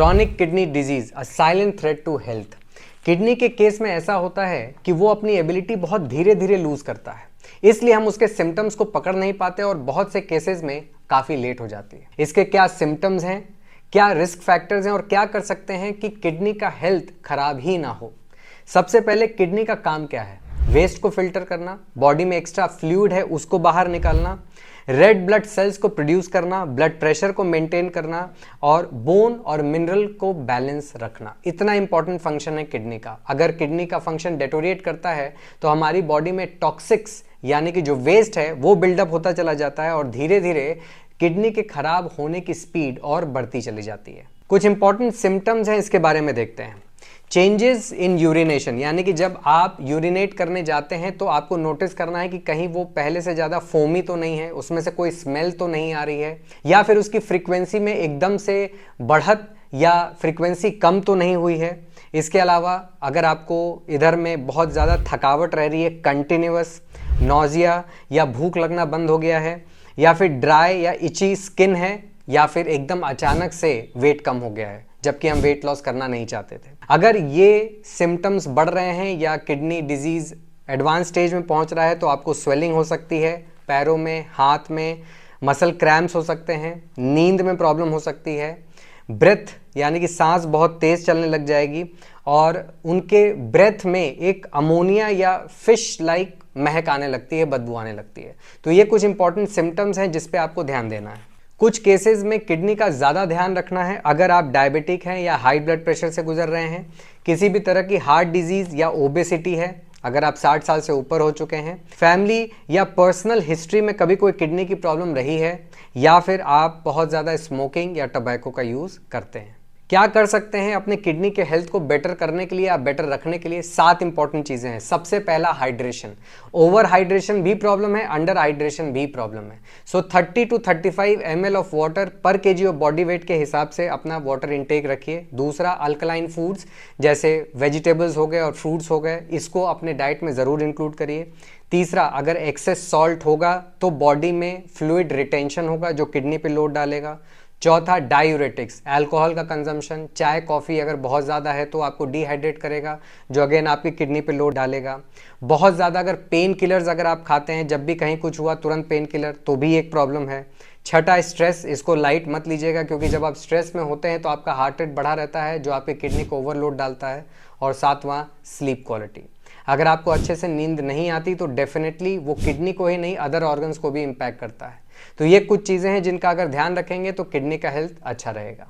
Chronic kidney disease a silent threat to health. Kidney के case में ऐसा होता है कि वो अपनी एबिलिटी बहुत धीरे धीरे लूज करता है, इसलिए हम उसके सिम्टम्स को पकड़ नहीं पाते और बहुत से केसेस में काफी लेट हो जाती है। इसके क्या सिम्टम्स हैं, क्या रिस्क फैक्टर्स हैं और क्या कर सकते हैं कि किडनी का हेल्थ खराब ही ना हो। सबसे पहले किडनी का काम क्या है? वेस्ट को फिल्टर करना, बॉडी में एक्स्ट्रा फ्लूइड है उसको बाहर निकालना, रेड ब्लड सेल्स को प्रोड्यूस करना, ब्लड प्रेशर को मेंटेन करना और बोन और मिनरल को बैलेंस रखना। इतना इंपॉर्टेंट फंक्शन है किडनी का। अगर किडनी का फंक्शन डेटोरिएट करता है तो हमारी बॉडी में टॉक्सिक्स यानी कि जो वेस्ट है वो बिल्डअप होता चला जाता है और धीरे धीरे किडनी के खराब होने की स्पीड और बढ़ती चली जाती है। कुछ इंपॉर्टेंट सिम्टम्स हैं, इसके बारे में देखते हैं। चेंजेस इन यूरिनेशन, यानी कि जब आप यूरिनेट करने जाते हैं तो आपको नोटिस करना है कि कहीं वो पहले से ज़्यादा फोमी तो नहीं है, उसमें से कोई स्मेल तो नहीं आ रही है, या फिर उसकी फ्रीक्वेंसी में एकदम से बढ़त या फ्रीक्वेंसी कम तो नहीं हुई है। इसके अलावा अगर आपको इधर में बहुत ज़्यादा थकावट रह रही है, कंटिन्यूअस नोजिया या भूख लगना बंद हो गया है, या फिर ड्राई या इची स्किन है, या फिर एकदम अचानक से वेट कम हो गया है जबकि हम वेट लॉस करना नहीं चाहते थे। अगर ये सिम्टम्स बढ़ रहे हैं या किडनी डिजीज एडवांस स्टेज में पहुंच रहा है तो आपको स्वेलिंग हो सकती है, पैरों में, हाथ में, मसल क्रैम्प्स हो सकते हैं, नींद में प्रॉब्लम हो सकती है, ब्रेथ यानी कि सांस बहुत तेज चलने लग जाएगी और उनके ब्रेथ में एक अमोनिया या फिश लाइक महक आने लगती है, बदबू आने लगती है। तो ये कुछ इंपॉर्टेंट सिम्टम्स हैं जिस पे आपको ध्यान देना है। कुछ केसेस में किडनी का ज़्यादा ध्यान रखना है। अगर आप डायबिटिक हैं या हाई ब्लड प्रेशर से गुजर रहे हैं, किसी भी तरह की हार्ट डिजीज़ या ओबेसिटी है, अगर आप 60 साल से ऊपर हो चुके हैं, फैमिली या पर्सनल हिस्ट्री में कभी कोई किडनी की प्रॉब्लम रही है, या फिर आप बहुत ज़्यादा स्मोकिंग या टबैको का यूज़ करते हैं। क्या कर सकते हैं अपने किडनी के हेल्थ को बेटर करने के लिए या बेटर रखने के लिए? 7 इंपॉर्टेंट चीज़ें हैं। सबसे पहला हाइड्रेशन। ओवर हाइड्रेशन भी प्रॉब्लम है, अंडर हाइड्रेशन भी प्रॉब्लम है। सो 30 to 35 ml ऑफ वाटर पर केजी ऑफ बॉडी वेट के हिसाब से अपना वाटर इनटेक रखिए। दूसरा, अल्कलाइन फूड्स जैसे वेजिटेबल्स हो गए और फ्रूट्स हो गए, इसको अपने डाइट में ज़रूर इंक्लूड करिए। तीसरा, अगर एक्सेस सॉल्ट होगा तो बॉडी में फ्लूइड रिटेंशन होगा जो किडनी पे लोड डालेगा। चौथा, डायूरेटिक्स, अल्कोहल का कंजम्पशन, चाय कॉफ़ी अगर बहुत ज़्यादा है तो आपको डिहाइड्रेट करेगा जो अगेन आपकी किडनी पे लोड डालेगा। बहुत ज़्यादा अगर पेन किलर्स अगर आप खाते हैं, जब भी कहीं कुछ हुआ तुरंत पेन किलर, तो भी एक प्रॉब्लम है। छठा, स्ट्रेस, इसको लाइट मत लीजिएगा क्योंकि जब आप स्ट्रेस में होते हैं तो आपका हार्ट रेट बढ़ा रहता है जो आपकी किडनी को ओवरलोड डालता है। और सातवां, स्लीप क्वालिटी। अगर आपको अच्छे से नींद नहीं आती तो डेफिनेटली वो किडनी को ही नहीं अदर ऑर्गन्स को भी इम्पैक्ट करता है। तो ये कुछ चीज़ें हैं जिनका अगर ध्यान रखेंगे तो किडनी का हेल्थ अच्छा रहेगा।